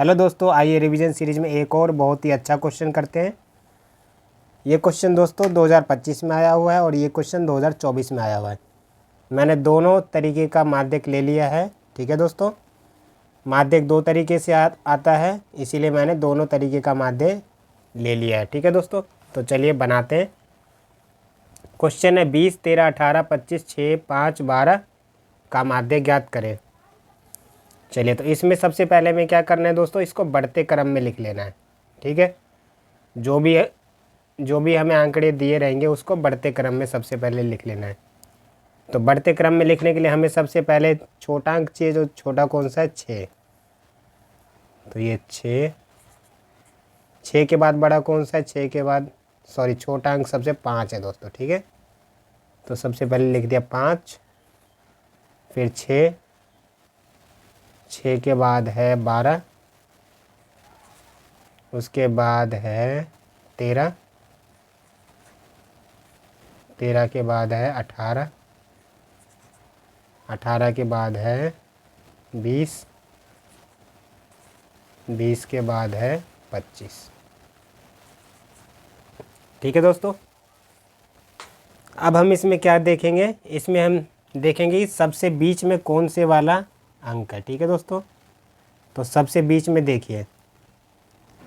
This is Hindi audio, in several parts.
हेलो दोस्तों, आइए रिवीजन सीरीज में एक और बहुत ही अच्छा क्वेश्चन करते हैं। ये क्वेश्चन दोस्तों 2025 में आया हुआ है और ये क्वेश्चन 2024 में आया हुआ है। मैंने दोनों तरीके का माध्यक ले लिया है। ठीक है दोस्तों, माध्यक दो तरीके से आता है, इसीलिए मैंने दोनों तरीके का माध्यक ले लिया है। ठीक है दोस्तों, तो चलिए बनाते हैं। क्वेश्चन है 20, 13, 18, 25, 6, 5, 12 का माध्यक ज्ञात करें। चलिए, तो इसमें सबसे पहले में क्या करना है दोस्तों, इसको बढ़ते क्रम में लिख लेना है। ठीक है, जो भी हमें आंकड़े दिए रहेंगे उसको बढ़ते क्रम में सबसे पहले लिख लेना है। तो बढ़ते क्रम में लिखने के लिए हमें सबसे पहले छोटा अंक चाहिए। जो छोटा कौन सा है, 6। तो ये 6 के बाद बड़ा कौन सा है, 6 के बाद छोटा अंक सबसे 5 है दोस्तों। ठीक है, तो सबसे पहले लिख दिया 5, फिर 6 के बाद है 12, उसके बाद है 13 के बाद है 18 के बाद है 20 के बाद है 25। ठीक है दोस्तों, अब हम इसमें क्या देखेंगे, इसमें हम देखेंगे सबसे बीच में कौन से वाला अंक है। ठीक है दोस्तों, तो सबसे बीच में देखिए,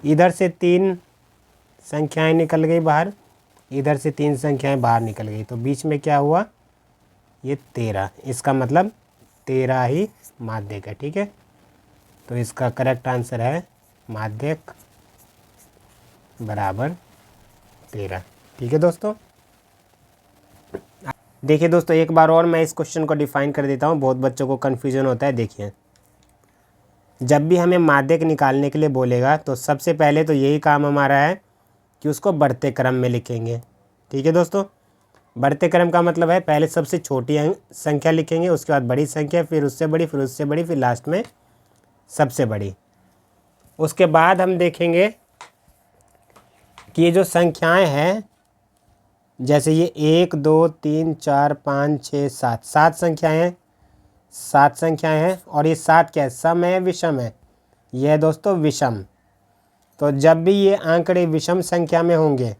इधर से 3 संख्याएं निकल गई बाहर, इधर से 3 संख्याएं बाहर निकल गई, तो बीच में क्या हुआ, ये 13। इसका मतलब 13 ही माध्यक है। ठीक है, तो इसका करेक्ट आंसर है माध्यक बराबर 13। ठीक है दोस्तों, देखिए दोस्तों, एक बार और मैं इस क्वेश्चन को डिफाइन कर देता हूँ, बहुत बच्चों को कन्फ्यूजन होता है। देखिए, जब भी हमें माध्यक निकालने के लिए बोलेगा तो सबसे पहले तो यही काम हमारा है कि उसको बढ़ते क्रम में लिखेंगे। ठीक है दोस्तों, बढ़ते क्रम का मतलब है पहले सबसे छोटी संख्या लिखेंगे, उसके बाद बड़ी संख्या, फिर उससे बड़ी, फिर उससे बड़ी, फिर लास्ट में सबसे बड़ी। उसके बाद हम देखेंगे कि ये जो संख्याएं हैं, जैसे ये 1, 2, 3, 4, 5, 6, 7, 7 संख्याएं हैं, 7 संख्याएं हैं। और ये 7 क्या है, सम है विषम है, यह है दोस्तों विषम। तो जब भी ये आंकड़े विषम संख्या में होंगे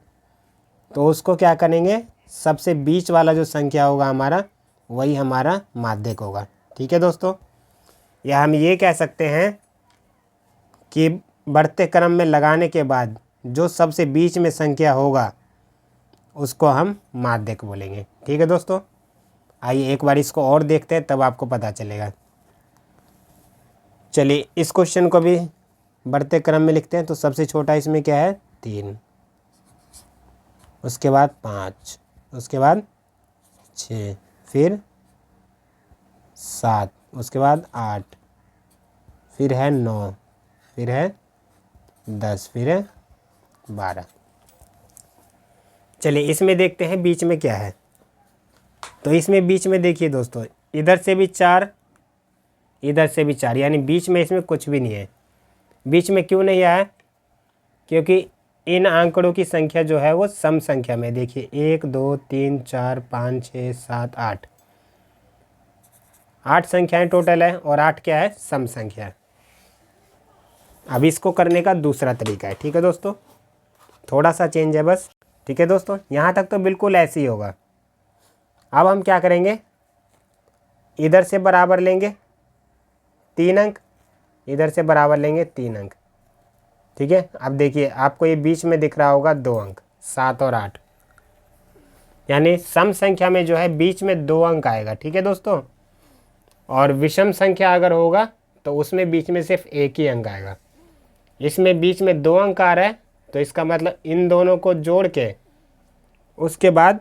तो उसको क्या करेंगे, सबसे बीच वाला जो संख्या होगा हमारा, वही हमारा माध्यक होगा। ठीक है दोस्तों, या हम ये कह सकते हैं कि बढ़ते क्रम में लगाने के बाद जो सबसे बीच में संख्या होगा उसको हम माध्यक बोलेंगे। ठीक है दोस्तों, आइए एक बार इसको और देखते हैं, तब आपको पता चलेगा। चलिए, इस क्वेश्चन को भी बढ़ते क्रम में लिखते हैं। तो सबसे छोटा इसमें क्या है, 3, उसके बाद 5, उसके बाद 6, फिर 7, उसके बाद 8, फिर है 9, फिर है 10, फिर है 12। चलिए, इसमें देखते हैं बीच में क्या है। तो इसमें बीच में देखिए दोस्तों, इधर से भी 4, इधर से भी 4, यानी बीच में इसमें कुछ भी नहीं है। बीच में क्यों नहीं आया, क्योंकि इन आंकड़ों की संख्या जो है वो सम संख्या में। देखिए 1, 2, 3, 4, 5, 6, 7, 8, 8 संख्याएं टोटल है, और 8 क्या है, सम संख्या। अब इसको करने का दूसरा तरीका है। ठीक है दोस्तों, थोड़ा सा चेंज है बस। ठीक है दोस्तों, यहाँ तक तो बिल्कुल ऐसे ही होगा। अब हम क्या करेंगे, इधर से बराबर लेंगे 3 अंक, इधर से बराबर लेंगे 3 अंक। ठीक है, अब देखिए आपको ये बीच में दिख रहा होगा 2 अंक, 7 और 8, यानी सम संख्या में जो है बीच में 2 अंक आएगा। ठीक है दोस्तों, और विषम संख्या अगर होगा तो उसमें बीच में सिर्फ 1 ही अंक आएगा। इसमें बीच में 2 अंक आ रहा है, तो इसका मतलब इन दोनों को जोड़ के उसके बाद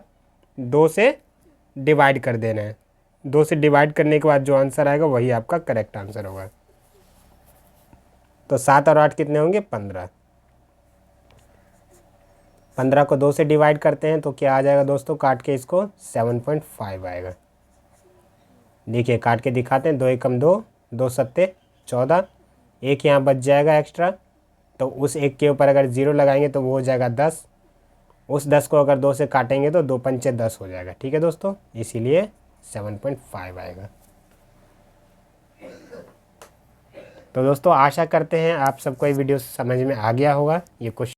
2 से डिवाइड कर देना है। 2 से डिवाइड करने के बाद जो आंसर आएगा वही आपका करेक्ट आंसर होगा। तो 7 और 8 कितने होंगे, 15। 15 को 2 से डिवाइड करते हैं तो क्या आ जाएगा दोस्तों, काट के इसको 7.5 आएगा। देखिए काट के दिखाते हैं, 2 एकम 2, 2 सत्ते 14, एक यहाँ बच जाएगा एक्स्ट्रा, तो उस एक के ऊपर अगर 0 लगाएंगे तो वो हो जाएगा 10। उस 10 को अगर 2 से काटेंगे तो 2 पंचे 10 हो जाएगा। ठीक है दोस्तों, इसीलिए 7.5 आएगा। तो दोस्तों आशा करते हैं आप सबको ये वीडियो समझ में आ गया होगा। ये क्वेश्चन